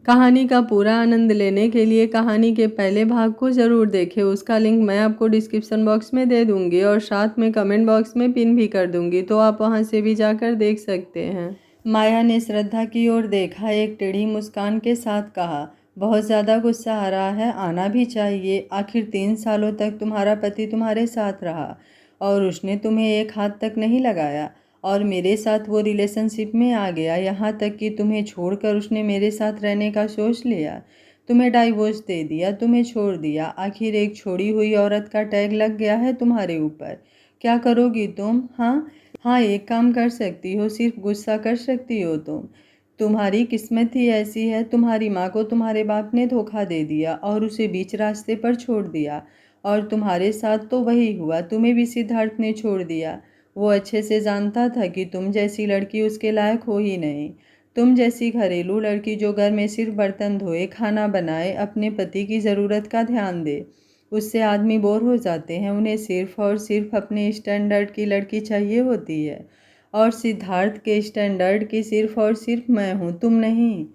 कहानी का पूरा आनंद लेने के लिए कहानी के पहले भाग को ज़रूर देखें। उसका लिंक मैं आपको डिस्क्रिप्शन बॉक्स में दे दूंगी और साथ में कमेंट बॉक्स में पिन भी कर दूंगी, तो आप वहां से भी जाकर देख सकते हैं। माया ने श्रद्धा की ओर देखा, एक टेढ़ी मुस्कान के साथ कहा, बहुत ज़्यादा गुस्सा आ रहा है, आना भी चाहिए। आखिर 3 सालों तक तुम्हारा पति तुम्हारे साथ रहा और उसने तुम्हें एक हाथ तक नहीं लगाया, और मेरे साथ वो रिलेशनशिप में आ गया, यहाँ तक कि तुम्हें छोड़कर उसने मेरे साथ रहने का सोच लिया, तुम्हें डाइवोर्स दे दिया, तुम्हें छोड़ दिया। आखिर एक छोड़ी हुई औरत का टैग लग गया है तुम्हारे ऊपर। क्या करोगी तुम? हाँ हाँ, एक काम कर सकती हो, सिर्फ गुस्सा कर सकती हो तुम। तुम्हारी किस्मत ही ऐसी है, तुम्हारी माँ को तुम्हारे बाप ने धोखा दे दिया और उसे बीच रास्ते पर छोड़ दिया, और तुम्हारे साथ तो वही हुआ, तुम्हें भी सिद्धार्थ ने छोड़ दिया। वो अच्छे से जानता था कि तुम जैसी लड़की उसके लायक हो ही नहीं। तुम जैसी घरेलू लड़की जो घर में सिर्फ बर्तन धोए, खाना बनाए, अपने पति की ज़रूरत का ध्यान दे, उससे आदमी बोर हो जाते हैं। उन्हें सिर्फ और सिर्फ अपने स्टैंडर्ड की लड़की चाहिए होती है, और सिद्धार्थ के स्टैंडर्ड की सिर्फ और सिर्फ मैं हूँ, तुम नहीं।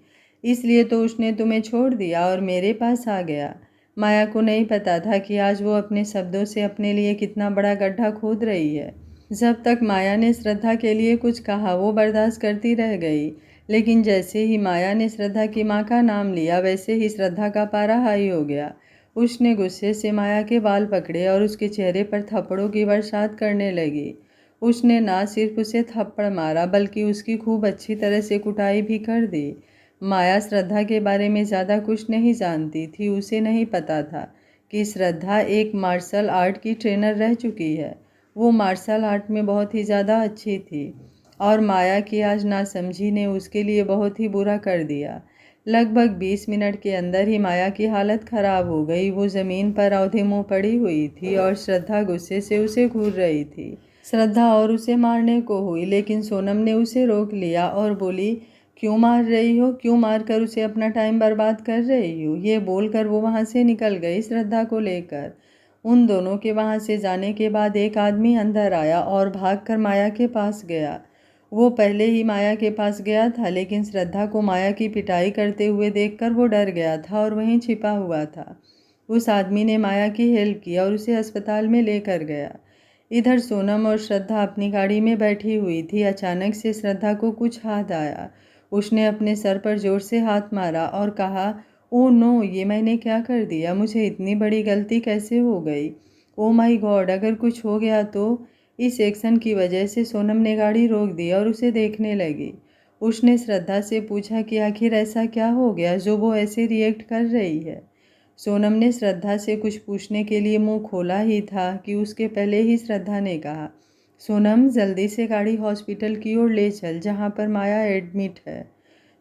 इसलिए तो उसने तुम्हें छोड़ दिया और मेरे पास आ गया। माया को नहीं पता था कि आज वो अपने शब्दों से अपने लिए कितना बड़ा गड्ढा खोद रही है। जब तक माया ने श्रद्धा के लिए कुछ कहा वो बर्दाश्त करती रह गई, लेकिन जैसे ही माया ने श्रद्धा की माँ का नाम लिया वैसे ही श्रद्धा का पारा हाई हो गया। उसने गुस्से से माया के बाल पकड़े और उसके चेहरे पर थप्पड़ों की बरसात करने लगी। उसने ना सिर्फ उसे थप्पड़ मारा बल्कि उसकी खूब अच्छी तरह से कुटाई भी कर दी। माया श्रद्धा के बारे में ज़्यादा कुछ नहीं जानती थी। उसे नहीं पता था कि श्रद्धा एक मार्शल आर्ट की ट्रेनर रह चुकी है। वो मार्शल आर्ट में बहुत ही ज़्यादा अच्छी थी और माया की आज नासमझी ने उसके लिए बहुत ही बुरा कर दिया। लगभग 20 मिनट के अंदर ही माया की हालत खराब हो गई। वो ज़मीन पर औंधे मुँह पड़ी हुई थी और श्रद्धा गुस्से से उसे घूर रही थी। श्रद्धा और उसे मारने को हुई, लेकिन सोनम ने उसे रोक लिया और बोली, क्यों मार रही हो? क्यों मारकर उसे अपना टाइम बर्बाद कर रही हो? ये बोलकर वो वहाँ से निकल गई श्रद्धा को लेकर। उन दोनों के वहाँ से जाने के बाद एक आदमी अंदर आया और भागकर माया के पास गया। वो पहले ही माया के पास गया था, लेकिन श्रद्धा को माया की पिटाई करते हुए देखकर वो डर गया था और वहीं छिपा हुआ था। उस आदमी ने माया की हेल्प की और उसे अस्पताल में लेकर गया। इधर सोनम और श्रद्धा अपनी गाड़ी में बैठी हुई थी। अचानक से श्रद्धा को कुछ याद आया। उसने अपने सर पर जोर से हाथ मारा और कहा, ओह नो, ये मैंने क्या कर दिया? मुझे इतनी बड़ी गलती कैसे हो गई? ओह माय गॉड, अगर कुछ हो गया तो? इस एक्शन की वजह से सोनम ने गाड़ी रोक दी और उसे देखने लगी। उसने श्रद्धा से पूछा कि आखिर ऐसा क्या हो गया जो वो ऐसे रिएक्ट कर रही है। सोनम ने श्रद्धा से कुछ पूछने के लिए मुंह खोला ही था कि उसके पहले ही श्रद्धा ने कहा, सोनम जल्दी से गाड़ी हॉस्पिटल की ओर ले चल जहाँ पर माया एडमिट है।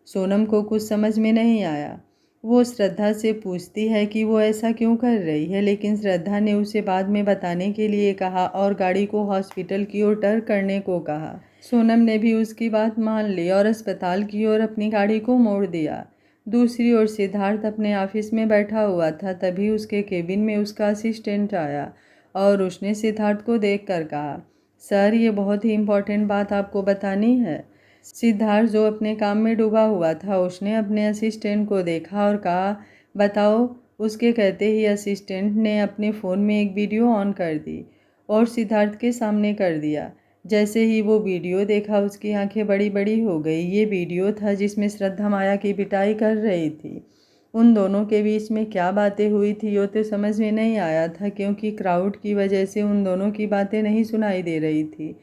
सोनम को कुछ समझ में नहीं आया। वो श्रद्धा से पूछती है कि वो ऐसा क्यों कर रही है, लेकिन श्रद्धा ने उसे बाद में बताने के लिए कहा और गाड़ी को हॉस्पिटल की ओर टर्न करने को कहा। सोनम ने भी उसकी बात मान ली और अस्पताल की ओर अपनी गाड़ी को मोड़ दिया। दूसरी ओर सिद्धार्थ अपने ऑफिस में बैठा हुआ था। तभी उसके केबिन में उसका असिस्टेंट आया और उसने सिद्धार्थ को देखकर कहा, सर, ये बहुत ही इम्पोर्टेंट बात आपको बतानी है। सिद्धार्थ जो अपने काम में डूबा हुआ था, उसने अपने असिस्टेंट को देखा और कहा, बताओ। उसके कहते ही असिस्टेंट ने अपने फ़ोन में एक वीडियो ऑन कर दी और सिद्धार्थ के सामने कर दिया। जैसे ही वो वीडियो देखा उसकी आंखें बड़ी बड़ी हो गई। ये वीडियो था जिसमें श्रद्धा माया की पिटाई कर रही थी। उन दोनों के बीच में क्या बातें हुई थी वो तो समझ में नहीं आया था, क्योंकि क्राउड की वजह से उन दोनों की बातें नहीं सुनाई दे रही थी।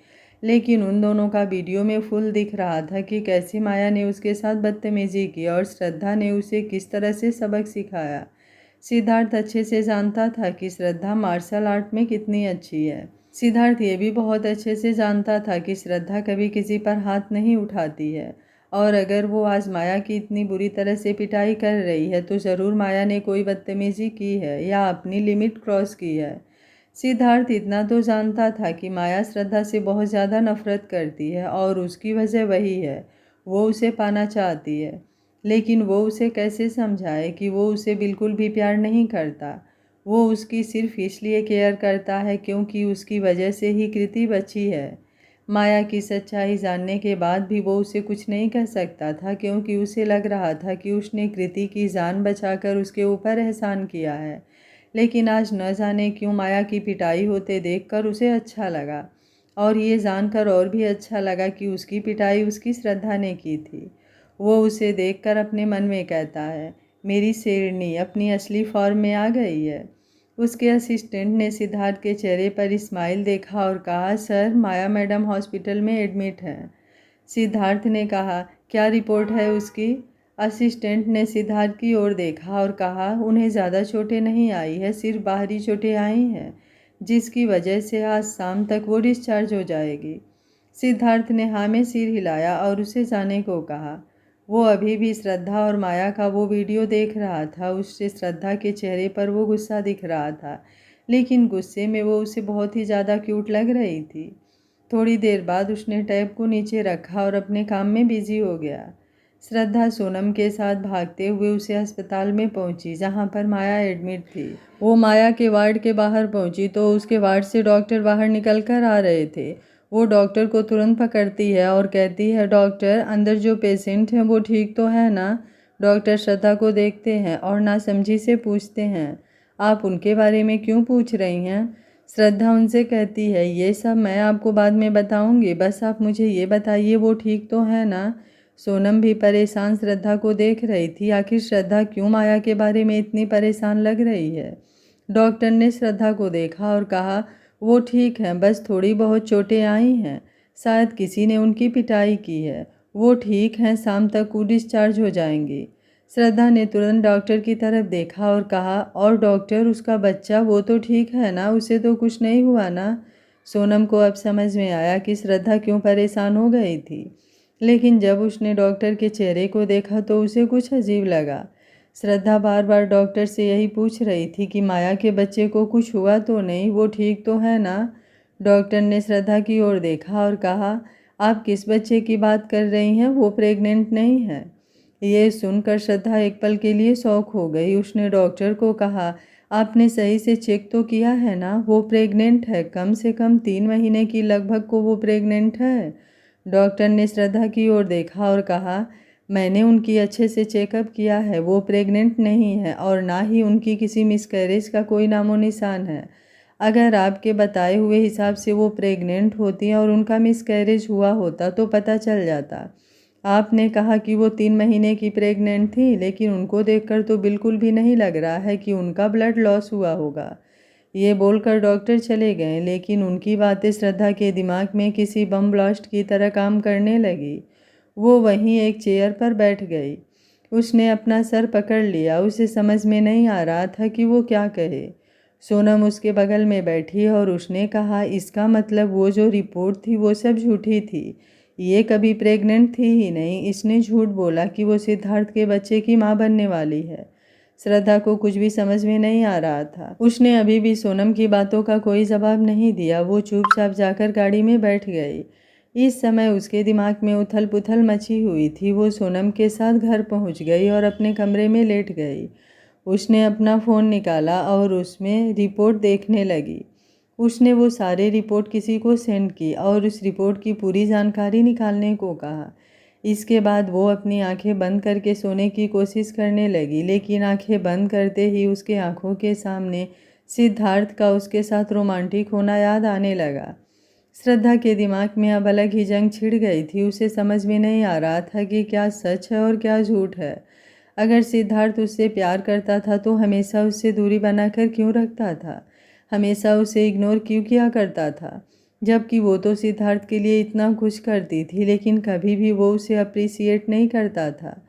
लेकिन उन दोनों का वीडियो में फुल दिख रहा था कि कैसे माया ने उसके साथ बदतमीजी की और श्रद्धा ने उसे किस तरह से सबक सिखाया। सिद्धार्थ अच्छे से जानता था कि श्रद्धा मार्शल आर्ट में कितनी अच्छी है। सिद्धार्थ ये भी बहुत अच्छे से जानता था कि श्रद्धा कभी किसी पर हाथ नहीं उठाती है, और अगर वो आज माया की इतनी बुरी तरह से पिटाई कर रही है तो ज़रूर माया ने कोई बदतमीजी की है या अपनी लिमिट क्रॉस की है। सिद्धार्थ इतना तो जानता था कि माया श्रद्धा से बहुत ज़्यादा नफरत करती है और उसकी वजह वही है, वो उसे पाना चाहती है। लेकिन वो उसे कैसे समझाए कि वो उसे बिल्कुल भी प्यार नहीं करता। वो उसकी सिर्फ इसलिए केयर करता है क्योंकि उसकी वजह से ही कृति बची है। माया की सच्चाई जानने के बाद भी वो उसे कुछ नहीं कह सकता था, क्योंकि उसे लग रहा था कि उसने कृति की जान बचाकर उसके ऊपर एहसान किया है। लेकिन आज न जाने क्यों माया की पिटाई होते देखकर उसे अच्छा लगा, और ये जानकर और भी अच्छा लगा कि उसकी पिटाई उसकी श्रद्धा ने की थी। वो उसे देखकर अपने मन में कहता है, मेरी शेरनी अपनी असली फॉर्म में आ गई है। उसके असिस्टेंट ने सिद्धार्थ के चेहरे पर स्माइल देखा और कहा, सर, माया मैडम हॉस्पिटल में एडमिट हैं। सिद्धार्थ ने कहा, क्या रिपोर्ट है उसकी? असिस्टेंट ने सिद्धार्थ की ओर देखा और कहा, उन्हें ज़्यादा चोटें नहीं आई है, सिर्फ बाहरी चोटें आई हैं, जिसकी वजह से आज शाम तक वो डिस्चार्ज हो जाएगी। सिद्धार्थ ने हाँ में सिर हिलाया और उसे जाने को कहा। वो अभी भी श्रद्धा और माया का वो वीडियो देख रहा था। उससे श्रद्धा के चेहरे पर वो गुस्सा दिख रहा था, लेकिन गुस्से में वो उसे बहुत ही ज़्यादा क्यूट लग रही थी। थोड़ी देर बाद उसने टैब को नीचे रखा और अपने काम में बिजी हो गया। श्रद्धा सोनम के साथ भागते हुए उसे अस्पताल में पहुंची, जहां पर माया एडमिट थी। वो माया के वार्ड के बाहर पहुंची तो उसके वार्ड से डॉक्टर बाहर निकल कर आ रहे थे। वो डॉक्टर को तुरंत पकड़ती है और कहती है, डॉक्टर, अंदर जो पेशेंट है वो ठीक तो है ना? डॉक्टर श्रद्धा को देखते हैं और नासमझी से पूछते हैं, आप उनके बारे में क्यों पूछ रही हैं? श्रद्धा उनसे कहती है, ये सब मैं आपको बाद में बताऊंगी, बस आप मुझे ये बताइए वो ठीक तो है ना? सोनम भी परेशान श्रद्धा को देख रही थी। आखिर श्रद्धा क्यों माया के बारे में इतनी परेशान लग रही है? डॉक्टर ने श्रद्धा को देखा और कहा, वो ठीक है, बस थोड़ी बहुत चोटें आई हैं, शायद किसी ने उनकी पिटाई की है। वो ठीक हैं, शाम तक वो डिस्चार्ज हो जाएंगी। श्रद्धा ने तुरंत डॉक्टर की तरफ देखा और कहा, और डॉक्टर, उसका बच्चा वो तो ठीक है ना? उसे तो कुछ नहीं हुआ ना? सोनम को अब समझ में आया कि श्रद्धा क्यों परेशान हो गई थी, लेकिन जब उसने डॉक्टर के चेहरे को देखा तो उसे कुछ अजीब लगा। श्रद्धा बार बार डॉक्टर से यही पूछ रही थी कि माया के बच्चे को कुछ हुआ तो नहीं, वो ठीक तो है ना? डॉक्टर ने श्रद्धा की ओर देखा और कहा, आप किस बच्चे की बात कर रही हैं? वो प्रेग्नेंट नहीं है। ये सुनकर श्रद्धा एक पल के लिए शॉक हो गई। उसने डॉक्टर को कहा, आपने सही से चेक तो किया है ना? वो प्रेग्नेंट है, कम से कम 3 महीने की लगभग को वो प्रेग्नेंट है। डॉक्टर ने श्रद्धा की ओर देखा और कहा, मैंने उनकी अच्छे से चेकअप किया है, वो प्रेग्नेंट नहीं है और ना ही उनकी किसी मिसकैरेज का कोई नामो निशान है। अगर आपके बताए हुए हिसाब से वो प्रेग्नेंट होती और उनका मिसकैरेज हुआ होता तो पता चल जाता। आपने कहा कि वो 3 महीने की प्रेग्नेंट थी, लेकिन उनको देखकर तो बिल्कुल भी नहीं लग रहा है कि उनका ब्लड लॉस हुआ होगा। ये बोलकर डॉक्टर चले गए, लेकिन उनकी बातें श्रद्धा के दिमाग में किसी बम ब्लास्ट की तरह काम करने लगी। वो वहीं एक चेयर पर बैठ गई। उसने अपना सर पकड़ लिया। उसे समझ में नहीं आ रहा था कि वो क्या कहे। सोनम उसके बगल में बैठी और उसने कहा, इसका मतलब वो जो रिपोर्ट थी वो सब झूठी थी। ये कभी प्रेग्नेंट थी ही नहीं। इसने झूठ बोला कि वो सिद्धार्थ के बच्चे की माँ बनने वाली है। श्रद्धा को कुछ भी समझ में नहीं आ रहा था। उसने अभी भी सोनम की बातों का कोई जवाब नहीं दिया। वो चुपचाप जाकर गाड़ी में बैठ गई। इस समय उसके दिमाग में उथल पुथल मची हुई थी। वो सोनम के साथ घर पहुंच गई और अपने कमरे में लेट गई। उसने अपना फ़ोन निकाला और उसमें रिपोर्ट देखने लगी। उसने वो सारे रिपोर्ट किसी को सेंड की और उस रिपोर्ट की पूरी जानकारी निकालने को कहा। इसके बाद वो अपनी आंखें बंद करके सोने की कोशिश करने लगी, लेकिन आंखें बंद करते ही उसके आंखों के सामने सिद्धार्थ का उसके साथ रोमांटिक होना याद आने लगा। श्रद्धा के दिमाग में अब अलग ही जंग छिड़ गई थी। उसे समझ में नहीं आ रहा था कि क्या सच है और क्या झूठ है। अगर सिद्धार्थ उससे प्यार करता था तो हमेशा उससे दूरी बनाकर क्यों रखता था? हमेशा उसे इग्नोर क्यों किया करता था? जबकि वो तो सिद्धार्थ के लिए इतना कुछ करती थी, लेकिन कभी भी वो उसे अप्रिसिएट नहीं करता था।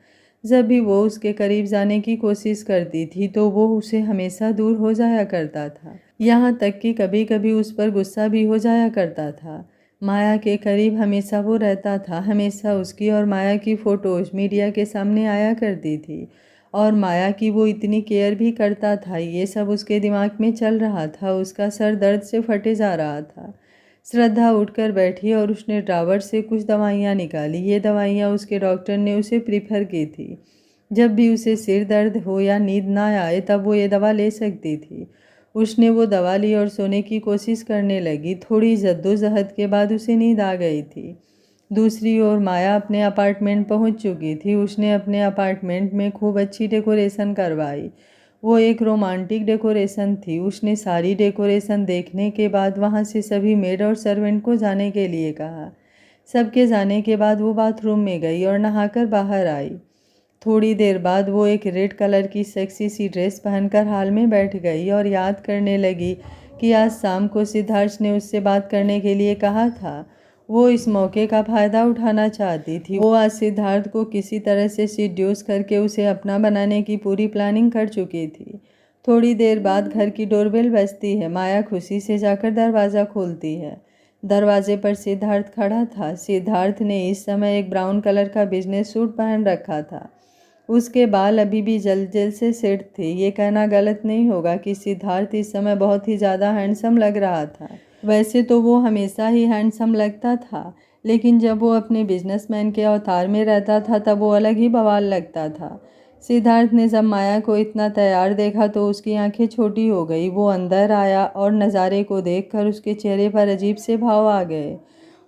जब भी वो उसके करीब जाने की कोशिश करती थी तो वो उसे हमेशा दूर हो जाया करता था। यहाँ तक कि कभी कभी उस पर गुस्सा भी हो जाया करता था। माया के करीब हमेशा वो रहता था। हमेशा उसकी और माया की फ़ोटोज़ मीडिया के सामने आया करती थी और माया की वो इतनी केयर भी करता था। ये सब उसके दिमाग में चल रहा था। उसका सर दर्द से फटे जा रहा था। श्रद्धा उठकर बैठी और उसने ड्रावर से कुछ दवाइयाँ निकाली। ये दवाइयाँ उसके डॉक्टर ने उसे प्रीफर की थी। जब भी उसे सिर दर्द हो या नींद ना आए तब वो ये दवा ले सकती थी। उसने वो दवा ली और सोने की कोशिश करने लगी। थोड़ी जद्दोजहद के बाद उसे नींद आ गई थी। दूसरी ओर माया अपने अपार्टमेंट पहुंच चुकी थी। उसने अपने अपार्टमेंट में खूब अच्छी डेकोरेशन करवाई। वो एक रोमांटिक डेकोरेशन थी। उसने सारी डेकोरेशन देखने के बाद वहां से सभी मेड और सर्वेंट को जाने के लिए कहा। सबके जाने के बाद वो बाथरूम में गई और नहाकर बाहर आई। थोड़ी देर बाद वो एक रेड कलर की सेक्सी सी ड्रेस पहनकर हॉल में बैठ गई और याद करने लगी कि आज शाम को सिद्धार्थ ने उससे बात करने के लिए कहा था। वो इस मौके का फ़ायदा उठाना चाहती थी। वो आज सिद्धार्थ को किसी तरह से सीड्यूस करके उसे अपना बनाने की पूरी प्लानिंग कर चुकी थी। थोड़ी देर बाद घर की डोरबेल बजती है। माया खुशी से जाकर दरवाज़ा खोलती है। दरवाजे पर सिद्धार्थ खड़ा था। सिद्धार्थ ने इस समय एक ब्राउन कलर का बिजनेस सूट पहन रखा था। उसके बाल अभी भी जल जल से सेट थे। ये कहना गलत नहीं होगा कि सिद्धार्थ इस समय बहुत ही ज़्यादा हैंडसम लग रहा था। वैसे तो वो हमेशा ही हैंडसम लगता था, लेकिन जब वो अपने बिजनेसमैन के अवतार में रहता था तब वो अलग ही बवाल लगता था। सिद्धार्थ ने जब माया को इतना तैयार देखा तो उसकी आंखें छोटी हो गई। वो अंदर आया और नज़ारे को देखकर उसके चेहरे पर अजीब से भाव आ गए।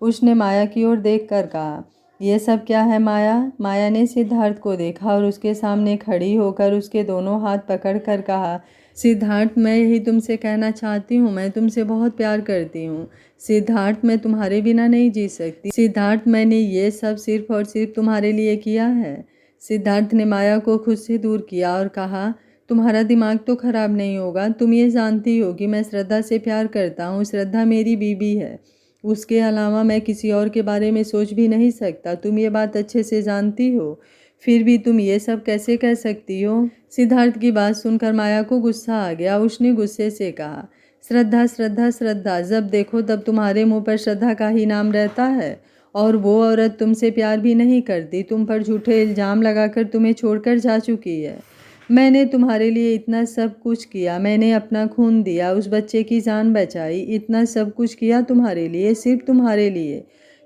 उसने माया की ओर देखकर कहा, ये सब क्या है माया? माया ने सिद्धार्थ को देखा और उसके सामने खड़ी होकर उसके दोनों हाथ पकड़कर कहा, सिद्धार्थ मैं यही तुमसे कहना चाहती हूँ, मैं तुमसे बहुत प्यार करती हूँ। सिद्धार्थ मैं तुम्हारे बिना नहीं जी सकती। सिद्धार्थ मैंने ये सब सिर्फ और सिर्फ तुम्हारे लिए किया है। सिद्धार्थ ने माया को खुद से दूर किया और कहा, तुम्हारा दिमाग तो खराब नहीं होगा। तुम ये जानती हो कि मैं श्रद्धा से प्यार करता हूँ। श्रद्धा मेरी बीवी है। उसके अलावा मैं किसी और के बारे में सोच भी नहीं सकता। तुम ये बात अच्छे से जानती हो, फिर भी तुम ये सब कैसे कह सकती हो? सिद्धार्थ की बात सुनकर माया को गुस्सा आ गया। उसने गुस्से से कहा, श्रद्धा श्रद्धा श्रद्धा, जब देखो तब तुम्हारे मुंह पर श्रद्धा का ही नाम रहता है। और वो औरत तुमसे प्यार भी नहीं करती, तुम पर झूठे इल्ज़ाम लगाकर तुम्हें छोड़कर जा चुकी है। मैंने तुम्हारे लिए इतना सब कुछ किया, मैंने अपना खून दिया, उस बच्चे की जान बचाई, इतना सब कुछ किया तुम्हारे लिए, सिर्फ तुम्हारे लिए,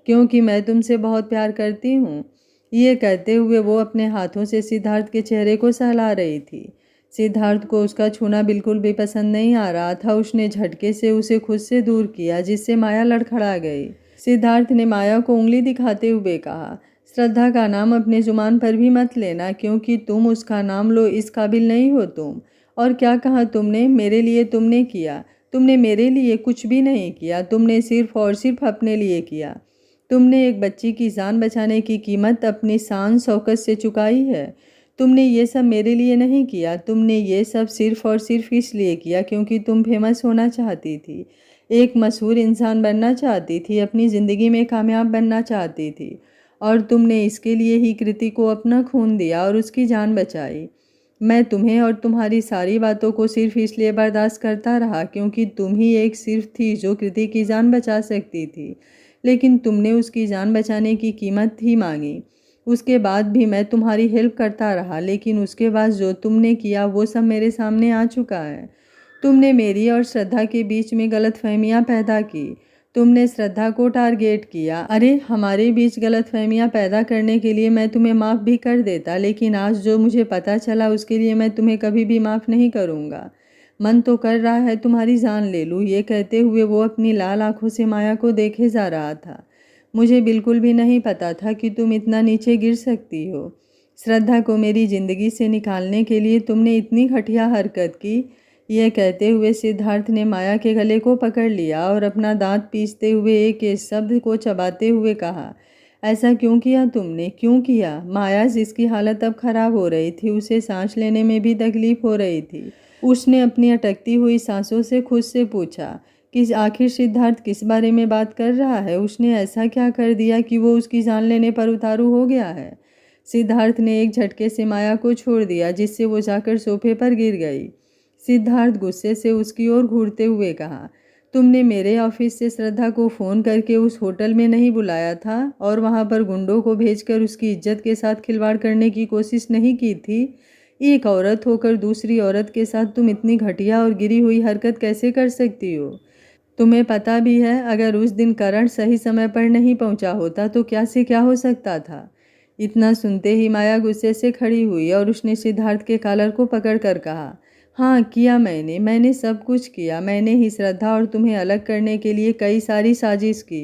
क्योंकि मैं तुमसे बहुत प्यार करती हूँ। ये कहते हुए वो अपने हाथों से सिद्धार्थ के चेहरे को सहला रही थी। सिद्धार्थ को उसका छूना बिल्कुल भी पसंद नहीं आ रहा था। उसने झटके से उसे खुद से दूर किया, जिससे माया लड़खड़ा गई। सिद्धार्थ ने माया को उंगली दिखाते हुए कहा, श्रद्धा का नाम अपने जुबान पर भी मत लेना, क्योंकि तुम उसका नाम लो इस काबिल नहीं हो तुम। और क्या कहा तुमने? मेरे लिए तुमने किया? तुमने मेरे लिए कुछ भी नहीं किया। तुमने सिर्फ और सिर्फ अपने लिए किया। तुमने एक बच्ची की जान बचाने की कीमत अपनी शान शौकत से चुकाई है। तुमने ये सब मेरे लिए नहीं किया। तुमने ये सब सिर्फ और सिर्फ इसलिए किया क्योंकि तुम फेमस होना चाहती थी, एक मशहूर इंसान बनना चाहती थी, अपनी ज़िंदगी में कामयाब बनना चाहती थी। और तुमने इसके लिए ही कृति को अपना खून दिया और उसकी जान बचाई। मैं तुम्हें और तुम्हारी सारी बातों को सिर्फ इसलिए बर्दाश्त करता रहा क्योंकि तुम ही एक सिर्फ थी जो कृति की जान बचा सकती थी। लेकिन तुमने उसकी जान बचाने की कीमत ही मांगी। उसके बाद भी मैं तुम्हारी हेल्प करता रहा, लेकिन उसके बाद जो तुमने किया वो सब मेरे सामने आ चुका है। तुमने मेरी और श्रद्धा के बीच में गलतफहमियां पैदा की। तुमने श्रद्धा को टारगेट किया। अरे हमारे बीच गलतफहमियां पैदा करने के लिए मैं तुम्हें माफ़ भी कर देता, लेकिन आज जो मुझे पता चला उसके लिए मैं तुम्हें कभी भी माफ़ नहीं करूँगा। मन तो कर रहा है तुम्हारी जान ले लूँ। ये कहते हुए वो अपनी लाल आंखों से माया को देखे जा रहा था। मुझे बिल्कुल भी नहीं पता था कि तुम इतना नीचे गिर सकती हो। श्रद्धा को मेरी ज़िंदगी से निकालने के लिए तुमने इतनी घटिया हरकत की। यह कहते हुए सिद्धार्थ ने माया के गले को पकड़ लिया और अपना दांत पीसते हुए एक एक शब्द को चबाते हुए कहा, ऐसा क्यों किया तुमने? क्यों किया? माया, जिसकी हालत अब खराब हो रही थी, उसे सांस लेने में भी तकलीफ हो रही थी। उसने अपनी अटकती हुई सांसों से खुद से पूछा कि आखिर सिद्धार्थ किस बारे में बात कर रहा है। उसने ऐसा क्या कर दिया कि वो उसकी जान लेने पर उतारू हो गया है? सिद्धार्थ ने एक झटके से माया को छोड़ दिया, जिससे वो जाकर सोफे पर गिर गई। सिद्धार्थ गुस्से से उसकी ओर घूरते हुए कहा, तुमने मेरे ऑफिस से श्रद्धा को फ़ोन करके उस होटल में नहीं बुलाया था और वहाँ पर गुंडों को भेजकर उसकी इज्जत के साथ खिलवाड़ करने की कोशिश नहीं की थी? एक औरत होकर दूसरी औरत के साथ तुम इतनी घटिया और गिरी हुई हरकत कैसे कर सकती हो? तुम्हें पता भी है, अगर उस दिन करण सही समय पर नहीं पहुंचा होता तो क्या से क्या हो सकता था। इतना सुनते ही माया गुस्से से खड़ी हुई और उसने सिद्धार्थ के कॉलर को पकड़कर कहा, हाँ, किया मैंने सब कुछ किया। मैंने ही श्रद्धा और तुम्हें अलग करने के लिए कई सारी साजिश की,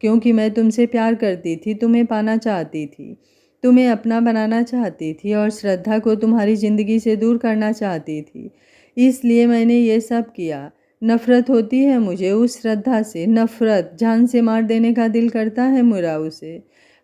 क्योंकि मैं तुमसे प्यार करती थी, तुम्हें पाना चाहती थी, तुम्हें अपना बनाना चाहती थी और श्रद्धा को तुम्हारी ज़िंदगी से दूर करना चाहती थी। इसलिए मैंने ये सब किया। नफ़रत होती है मुझे उस श्रद्धा से, नफ़रत, जान से मार देने का दिल करता है मेरा उसे।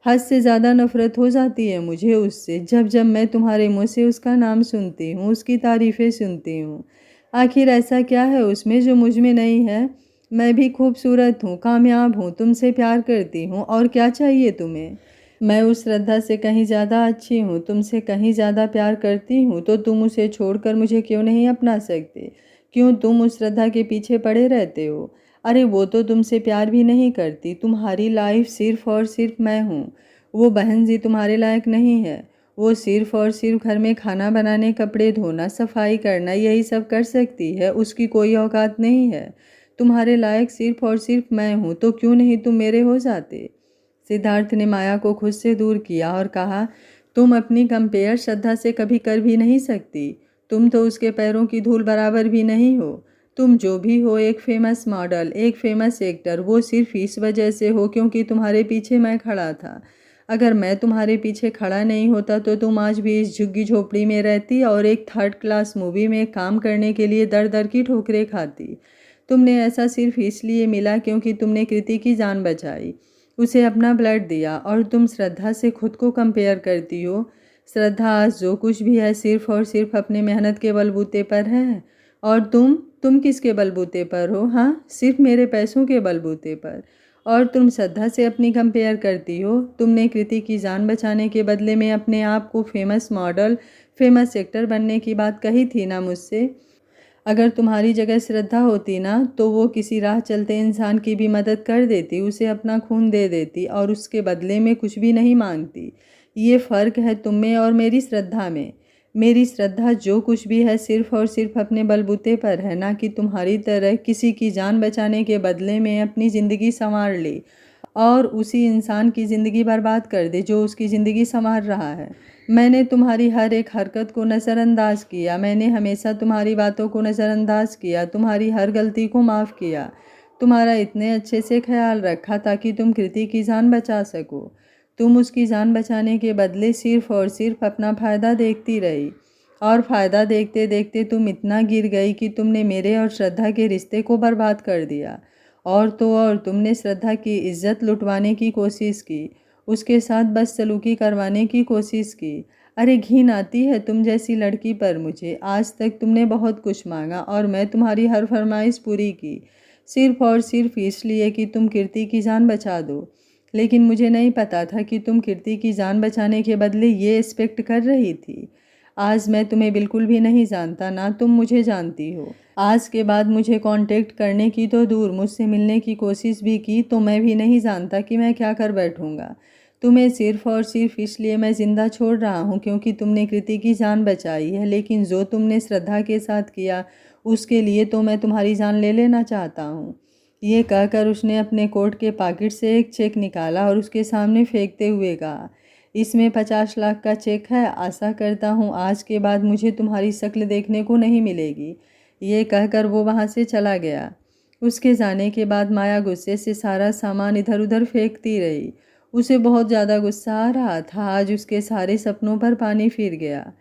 हद से ज़्यादा नफ़रत हो जाती है मुझे उससे जब जब मैं तुम्हारे मुँह से उसका नाम सुनती हूँ, उसकी तारीफ़ें सुनती हूँ। आखिर ऐसा क्या है उसमें जो मुझ में नहीं है? मैं भी खूबसूरत हूँ, कामयाब हूँ, तुमसे प्यार करती हूँ, और क्या चाहिए तुम्हें? मैं उस श्रद्धा से कहीं ज़्यादा अच्छी हूँ, तुमसे कहीं ज़्यादा प्यार करती हूँ, तो तुम उसे छोड़कर मुझे क्यों नहीं अपना सकते? क्यों तुम उस श्रद्धा के पीछे पड़े रहते हो? अरे वो तो तुमसे प्यार भी नहीं करती, तुम्हारी लाइफ सिर्फ़ और सिर्फ़ मैं हूँ। वो बहन जी तुम्हारे लायक नहीं है। वो सिर्फ़ और सिर्फ़ घर में खाना बनाने, कपड़े धोना, सफाई करना, यही सब कर सकती है, उसकी कोई औकात नहीं है। तुम्हारे लायक सिर्फ़ और सिर्फ़ मैं हूँ, तो क्यों नहीं तुम मेरे हो जाते? सिद्धार्थ ने माया को खुद से दूर किया और कहा, तुम अपनी कंपेयर श्रद्धा से कभी कर भी नहीं सकती। तुम तो उसके पैरों की धूल बराबर भी नहीं हो। तुम जो भी हो, एक फेमस मॉडल, एक फेमस एक्टर, वो सिर्फ इस वजह से हो क्योंकि तुम्हारे पीछे मैं खड़ा था। अगर मैं तुम्हारे पीछे खड़ा नहीं होता तो तुम आज भी इस झुग्गी झोपड़ी में रहती और एक थर्ड क्लास मूवी में काम करने के लिए दर दर की ठोकरें खाती। तुमने ऐसा सिर्फ इसलिए मिला क्योंकि तुमने कृति की जान बचाई, उसे अपना ब्लड दिया, और तुम श्रद्धा से खुद को कंपेयर करती हो। श्रद्धा आज जो कुछ भी है सिर्फ और सिर्फ अपने मेहनत के बलबूते पर है, और तुम किसके बलबूते पर हो? हाँ, सिर्फ मेरे पैसों के बलबूते पर। और तुम श्रद्धा से अपनी कंपेयर करती हो। तुमने कृति की जान बचाने के बदले में अपने आप को फेमस मॉडल, फेमस एक्टर बनने की बात कही थी ना मुझसे। अगर तुम्हारी जगह श्रद्धा होती ना, तो वो किसी राह चलते इंसान की भी मदद कर देती, उसे अपना खून दे देती और उसके बदले में कुछ भी नहीं मांगती। ये फ़र्क है तुम में और मेरी श्रद्धा में। मेरी श्रद्धा जो कुछ भी है सिर्फ और सिर्फ अपने बलबूते पर है, ना कि तुम्हारी तरह किसी की जान बचाने के बदले में अपनी ज़िंदगी संवार ले और उसी इंसान की ज़िंदगी बर्बाद कर दे जो उसकी ज़िंदगी संवार रहा है। मैंने तुम्हारी हर एक हरकत को नज़रअंदाज किया, मैंने हमेशा तुम्हारी बातों को नज़रअंदाज किया, तुम्हारी हर गलती को माफ़ किया, तुम्हारा इतने अच्छे से ख्याल रखा ताकि तुम कृति की जान बचा सको। तुम उसकी जान बचाने के बदले सिर्फ और सिर्फ अपना फ़ायदा देखती रही, और फ़ायदा देखते देखते तुम इतना गिर गई कि तुमने मेरे और श्रद्धा के रिश्ते को बर्बाद कर दिया। और तो और तुमने श्रद्धा की इज्जत लुटवाने की कोशिश की, उसके साथ बदसलूकी करवाने की कोशिश की। अरे घिन आती है तुम जैसी लड़की पर मुझे। आज तक तुमने बहुत कुछ मांगा और मैं तुम्हारी हर फरमाइश पूरी की, सिर्फ और सिर्फ इसलिए कि तुम कीर्ति की जान बचा दो। लेकिन मुझे नहीं पता था कि तुम कीर्ति की जान बचाने के बदले ये एक्सपेक्ट कर रही थी। आज मैं तुम्हें बिल्कुल भी नहीं जानता, ना तुम मुझे जानती हो। आज के बाद मुझे कांटेक्ट करने की तो दूर, मुझसे मिलने की कोशिश भी की तो मैं भी नहीं जानता कि मैं क्या कर बैठूंगा। तुम्हें सिर्फ और सिर्फ इसलिए मैं ज़िंदा छोड़ रहा हूँ क्योंकि तुमने कृति की जान बचाई है, लेकिन जो तुमने श्रद्धा के साथ किया उसके लिए तो मैं तुम्हारी जान ले लेना चाहता हूँ। ये कहकर उसने अपने कोट के पॉकेट से एक चेक निकाला और उसके सामने फेंकते हुए कहा, इसमें 50 लाख का चेक है। आशा करता हूँ आज के बाद मुझे तुम्हारी शक्ल देखने को नहीं मिलेगी। ये कहकर वो वहाँ से चला गया। उसके जाने के बाद माया गुस्से से सारा सामान इधर उधर फेंकती रही। उसे बहुत ज़्यादा गुस्सा आ रहा था। आज उसके सारे सपनों पर पानी फिर गया।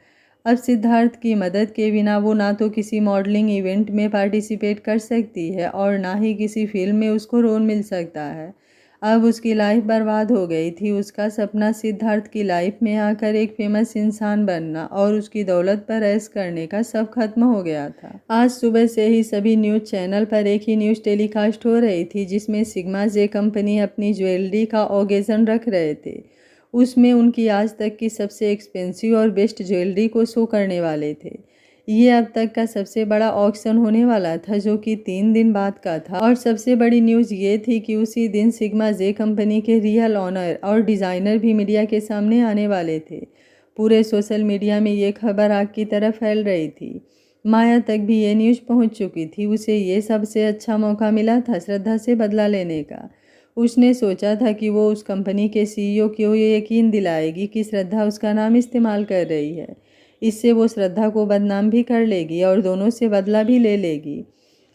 अब सिद्धार्थ की मदद के बिना वो ना तो किसी मॉडलिंग इवेंट में पार्टिसिपेट कर सकती है और ना ही किसी फिल्म में उसको रोल मिल सकता है। अब उसकी लाइफ बर्बाद हो गई थी। उसका सपना सिद्धार्थ की लाइफ में आकर एक फेमस इंसान बनना और उसकी दौलत पर ऐश करने का सब खत्म हो गया था। आज सुबह से ही सभी न्यूज़ चैनल पर एक ही न्यूज़ टेलीकास्ट हो रही थी जिसमें सिग्मा जे कंपनी अपनी ज्वेलरी का ऑकेजन रख रहे थे। उसमें उनकी आज तक की सबसे एक्सपेंसिव और बेस्ट ज्वेलरी को शो करने वाले थे। ये अब तक का सबसे बड़ा ऑक्शन होने वाला था जो कि 3 दिन बाद का था। और सबसे बड़ी न्यूज़ ये थी कि उसी दिन सिग्मा जे कंपनी के रियल ऑनर और डिज़ाइनर भी मीडिया के सामने आने वाले थे। पूरे सोशल मीडिया में ये खबर आग की तरह फैल रही थी। माया तक भी ये न्यूज़ पहुंच चुकी थी। उसे ये सबसे अच्छा मौका मिला था श्रद्धा से बदला लेने का। उसने सोचा था कि वो उस कंपनी के सीईओ को ये यकीन दिलाएगी कि श्रद्धा उसका नाम इस्तेमाल कर रही है। इससे वो श्रद्धा को बदनाम भी कर लेगी और दोनों से बदला भी ले लेगी।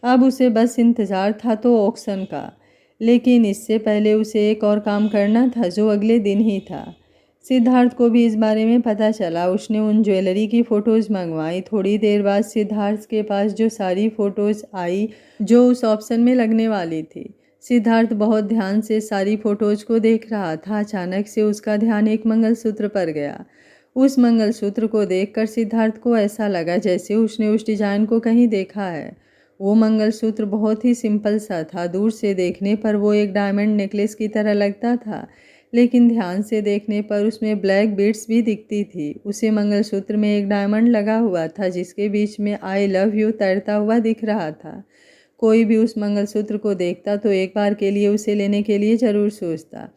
अब उसे बस इंतज़ार था तो ऑक्शन का, लेकिन इससे पहले उसे एक और काम करना था जो अगले दिन ही था। सिद्धार्थ को भी इस बारे में पता चला। उसने उन ज्वेलरी की फ़ोटोज़ मंगवाई। थोड़ी देर बाद सिद्धार्थ के पास जो सारी फ़ोटोज़ आई जो उस ऑप्शन में लगने वाली थी। सिद्धार्थ बहुत ध्यान से सारी फ़ोटोज़ को देख रहा था। अचानक से उसका ध्यान एक मंगलसूत्र पर गया। उस मंगलसूत्र को देखकर सिद्धार्थ को ऐसा लगा जैसे उसने उस डिज़ाइन को कहीं देखा है। वो मंगलसूत्र बहुत ही सिंपल सा था। दूर से देखने पर वो एक डायमंड नेकलेस की तरह लगता था, लेकिन ध्यान से देखने पर उसमें ब्लैक बीड्स भी दिखती थी। उसे मंगलसूत्र में एक डायमंड लगा हुआ था जिसके बीच में आई लव यू तैरता हुआ दिख रहा था। कोई भी उस मंगलसूत्र को देखता तो एक बार के लिए उसे लेने के लिए ज़रूर सोचता,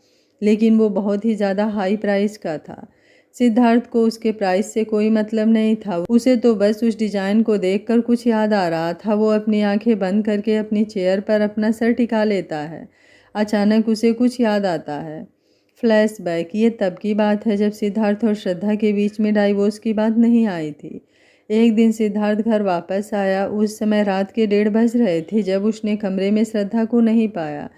लेकिन वो बहुत ही ज़्यादा हाई प्राइस का था। सिद्धार्थ को उसके प्राइस से कोई मतलब नहीं था। उसे तो बस उस डिज़ाइन को देखकर कुछ याद आ रहा था। वो अपनी आंखें बंद करके अपनी चेयर पर अपना सर टिका लेता है। अचानक उसे कुछ याद आता है। फ्लैशबैक। ये तब की बात है जब सिद्धार्थ और श्रद्धा के बीच में डाइवोर्स की बात नहीं आई थी। एक दिन सिद्धार्थ घर वापस आया। उस समय रात के 1:30 बज रहे थे। जब उसने कमरे में श्रद्धा को नहीं पाया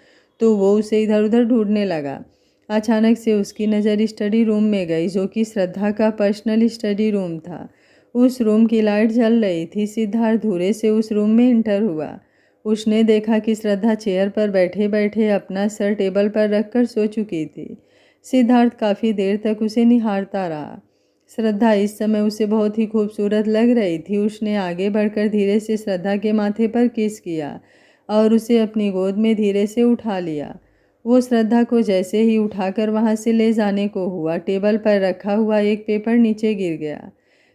तो वो उसे इधर उधर ढूंढने लगा। अचानक से उसकी नज़र स्टडी रूम में गई जो कि श्रद्धा का पर्सनल स्टडी रूम था। उस रूम की लाइट जल रही थी। सिद्धार्थ धीरे से उस रूम में इंटर हुआ। उसने देखा कि श्रद्धा चेयर पर बैठे बैठे अपना सर टेबल पर रखकर सो चुकी थी। सिद्धार्थ काफ़ी देर तक उसे निहारता रहा। श्रद्धा इस समय उसे बहुत ही खूबसूरत लग रही थी। उसने आगे बढ़कर धीरे से श्रद्धा के माथे पर किस किया और उसे अपनी गोद में धीरे से उठा लिया। वो श्रद्धा को जैसे ही उठाकर वहाँ से ले जाने को हुआ, टेबल पर रखा हुआ एक पेपर नीचे गिर गया।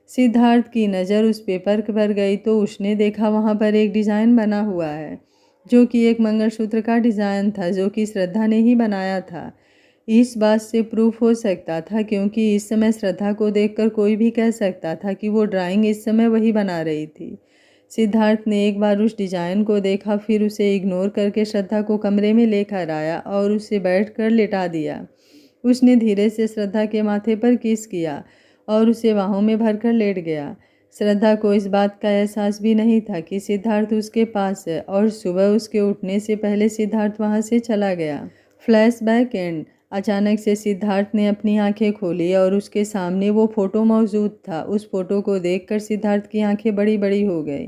सिद्धार्थ की नज़र उस पेपर पर गई तो उसने देखा वहाँ पर एक डिज़ाइन बना हुआ है जो कि एक मंगलसूत्र का डिज़ाइन था जो कि श्रद्धा ने ही बनाया था। इस बात से प्रूफ हो सकता था क्योंकि इस समय श्रद्धा को देखकर कोई भी कह सकता था कि वो ड्राइंग इस समय वही बना रही थी। सिद्धार्थ ने एक बार उस डिज़ाइन को देखा, फिर उसे इग्नोर करके श्रद्धा को कमरे में लेकर आया और उसे बैठकर लिटा दिया। उसने धीरे से श्रद्धा के माथे पर किस किया और उसे बाहों में भरकर लेट गया। श्रद्धा को इस बात का एहसास भी नहीं था कि सिद्धार्थ उसके पास है और सुबह उसके उठने से पहले सिद्धार्थ वहाँ से चला गया। Flashback and. अचानक से सिद्धार्थ ने अपनी आंखें खोली और उसके सामने वो फ़ोटो मौजूद था। उस फ़ोटो को देखकर सिद्धार्थ की आंखें बड़ी बड़ी हो गई।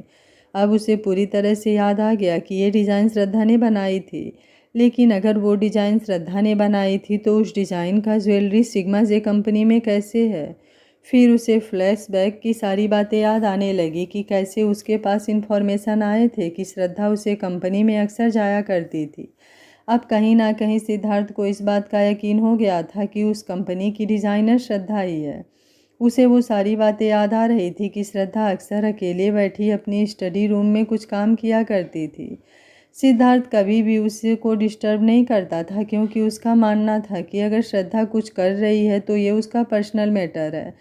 अब उसे पूरी तरह से याद आ गया कि ये डिज़ाइन श्रद्धा ने बनाई थी। लेकिन अगर वो डिज़ाइन श्रद्धा ने बनाई थी तो उस डिज़ाइन का ज्वेलरी सिग्मा जे कंपनी में कैसे है? फिर उसे फ्लैशबैक की सारी बातें याद आने लगी कि कैसे उसके पास इन्फॉर्मेशन आए थे कि श्रद्धा उसे कंपनी में अक्सर जाया करती थी। अब कहीं ना कहीं सिद्धार्थ को इस बात का यकीन हो गया था कि उस कंपनी की डिज़ाइनर श्रद्धा ही है। उसे वो सारी बातें याद आ रही थी कि श्रद्धा अक्सर अकेले बैठी अपनी स्टडी रूम में कुछ काम किया करती थी। सिद्धार्थ कभी भी उसे को डिस्टर्ब नहीं करता था क्योंकि उसका मानना था कि अगर श्रद्धा कुछ कर रही है तो ये उसका पर्सनल मैटर है।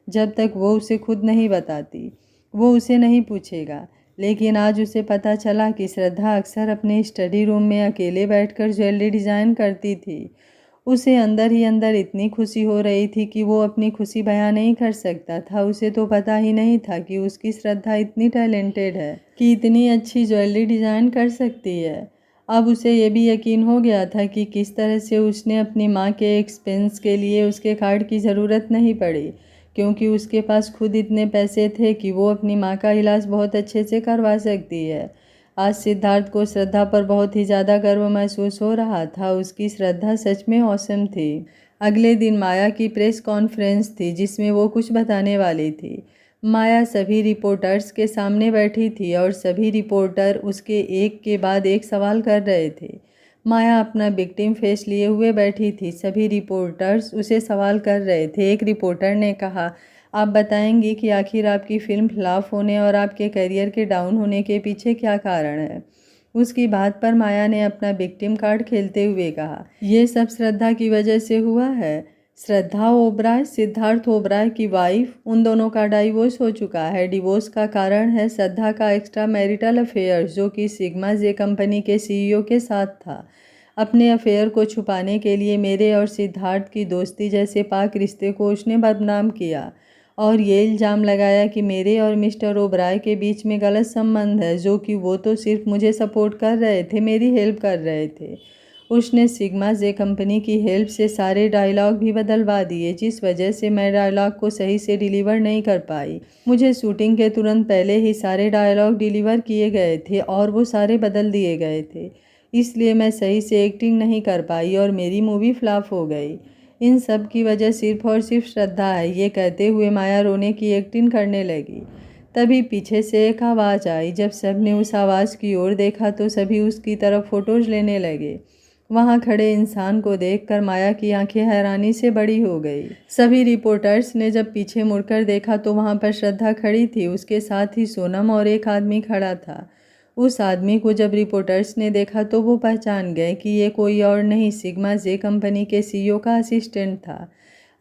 जब तक वो उसे खुद नहीं बताती वो उसे नहीं पूछेगा। लेकिन आज उसे पता चला कि श्रद्धा अक्सर अपने स्टडी रूम में अकेले बैठकर ज्वेलरी डिज़ाइन करती थी। उसे अंदर ही अंदर इतनी खुशी हो रही थी कि वो अपनी खुशी बयां नहीं कर सकता था। उसे तो पता ही नहीं था कि उसकी श्रद्धा इतनी टैलेंटेड है कि इतनी अच्छी ज्वेलरी डिज़ाइन कर सकती है। अब उसे ये भी यकीन हो गया था कि किस तरह से उसने अपनी माँ के एक्सपेंस के लिए उसके कार्ड की ज़रूरत नहीं पड़ी क्योंकि उसके पास खुद इतने पैसे थे कि वो अपनी माँ का इलाज बहुत अच्छे से करवा सकती है। आज सिद्धार्थ को श्रद्धा पर बहुत ही ज़्यादा गर्व महसूस हो रहा था। उसकी श्रद्धा सच में ऑसम थी। अगले दिन माया की प्रेस कॉन्फ्रेंस थी जिसमें वो कुछ बताने वाली थी। माया सभी रिपोर्टर्स के सामने बैठी थी और सभी रिपोर्टर उसके एक के बाद एक सवाल कर रहे थे। माया अपना विक्टिम फेस लिए हुए बैठी थी। सभी रिपोर्टर्स उसे सवाल कर रहे थे। एक रिपोर्टर ने कहा, आप बताएंगी कि आखिर आपकी फिल्म फ्लॉप होने और आपके करियर के डाउन होने के पीछे क्या कारण है? उसकी बात पर माया ने अपना विक्टिम कार्ड खेलते हुए कहा, यह सब श्रद्धा की वजह से हुआ है। श्रद्धा ओबराय, सिद्धार्थ ओबराय की वाइफ, उन दोनों का डाइवोर्स हो चुका है। डिवोर्स का कारण है श्रद्धा का एक्स्ट्रा मैरिटल अफेयर जो कि सिग्मा जे कंपनी के सीईओ के साथ था। अपने अफेयर को छुपाने के लिए मेरे और सिद्धार्थ की दोस्ती जैसे पाक रिश्ते को उसने बदनाम किया और ये इल्ज़ाम लगाया कि मेरे और मिस्टर ओबराय के बीच में गलत संबंध है, जो कि वो तो सिर्फ मुझे सपोर्ट कर रहे थे, मेरी हेल्प कर रहे थे। उसने सिग्मा जे कंपनी की हेल्प से सारे डायलॉग भी बदलवा दिए, जिस वजह से मैं डायलॉग को सही से डिलीवर नहीं कर पाई। मुझे शूटिंग के तुरंत पहले ही सारे डायलॉग डिलीवर किए गए थे और वो सारे बदल दिए गए थे, इसलिए मैं सही से एक्टिंग नहीं कर पाई और मेरी मूवी फ्लॉप हो गई। इन सब की वजह सिर्फ और सिर्फ श्रद्धा है। ये कहते हुए माया रोने की एक्टिंग करने लगी। तभी पीछे से एक आवाज़ आई। जब सब ने उस आवाज़ की ओर देखा तो सभी उसकी तरफ फोटोज लेने लगे। वहाँ खड़े इंसान को देखकर माया की आंखें हैरानी से बड़ी हो गई। सभी रिपोर्टर्स ने जब पीछे मुड़कर देखा तो वहाँ पर श्रद्धा खड़ी थी, उसके साथ ही सोनम और एक आदमी खड़ा था। उस आदमी को जब रिपोर्टर्स ने देखा तो वो पहचान गए कि ये कोई और नहीं, सिग्मा जे कंपनी के सीईओ का असिस्टेंट था।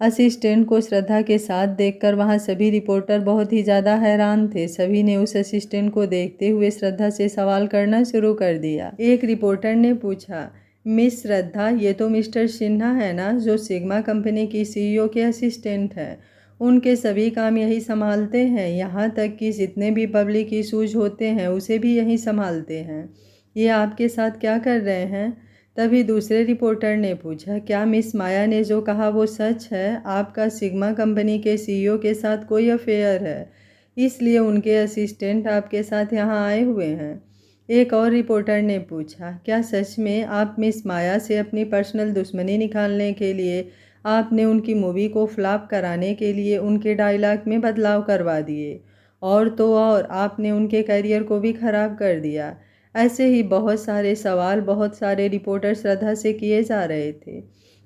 असिस्टेंट को श्रद्धा के साथ देखकर वहाँ सभी रिपोर्टर बहुत ही ज़्यादा हैरान थे। सभी ने उस असिस्टेंट को देखते हुए श्रद्धा से सवाल करना शुरू कर दिया। एक रिपोर्टर ने पूछा, मिस श्रद्धा, ये तो मिस्टर सिन्हा है ना, जो सिग्मा कंपनी की सीईओ के असिस्टेंट हैं। उनके सभी काम यही संभालते हैं, यहाँ तक कि जितने भी पब्लिक इशूज होते हैं उसे भी यही संभालते हैं। ये आपके साथ क्या कर रहे हैं? तभी दूसरे रिपोर्टर ने पूछा, क्या मिस माया ने जो कहा वो सच है? आपका सिग्मा कंपनी के सीईओ के साथ कोई अफेयर है, इसलिए उनके असिस्टेंट आपके साथ यहाँ आए हुए हैं। एक और रिपोर्टर ने पूछा, क्या सच में आप मिस माया से अपनी पर्सनल दुश्मनी निकालने के लिए आपने उनकी मूवी को फ्लॉप कराने के लिए उनके डायलॉग में बदलाव करवा दिए, और तो और आपने उनके करियर को भी ख़राब कर दिया? ऐसे ही बहुत सारे सवाल बहुत सारे रिपोर्टर श्रद्धा से किए जा रहे थे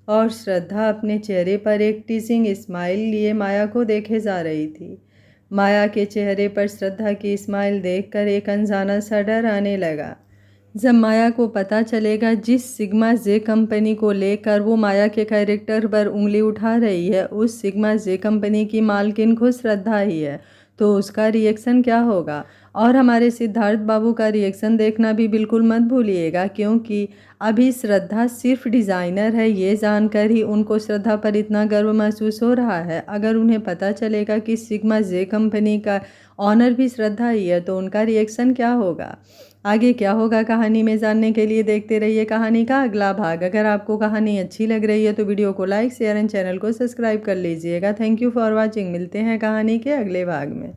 और श्रद्धा अपने चेहरे पर एक टीजिंग स्माइल लिए माया को देखे जा रही थी। माया के चेहरे पर श्रद्धा की स्माइल देखकर एक अनजाना सा डर आने लगा। जब माया को पता चलेगा जिस सिग्मा जे कंपनी को लेकर वो माया के कैरेक्टर पर उंगली उठा रही है, उस सिग्मा जे कंपनी की मालकिन खुद श्रद्धा ही है, तो उसका रिएक्शन क्या होगा? और हमारे सिद्धार्थ बाबू का रिएक्शन देखना भी बिल्कुल मत भूलिएगा, क्योंकि अभी श्रद्धा सिर्फ डिज़ाइनर है, ये जानकर ही उनको श्रद्धा पर इतना गर्व महसूस हो रहा है। अगर उन्हें पता चलेगा कि सिग्मा जे कंपनी का ऑनर भी श्रद्धा ही है तो उनका रिएक्शन क्या होगा? आगे क्या होगा कहानी में जानने के लिए देखते रहिए कहानी का अगला भाग। अगर आपको कहानी अच्छी लग रही है तो वीडियो को लाइक, शेयर एंड चैनल को सब्सक्राइब कर लीजिएगा। Thank you for watching. मिलते हैं कहानी के अगले भाग में।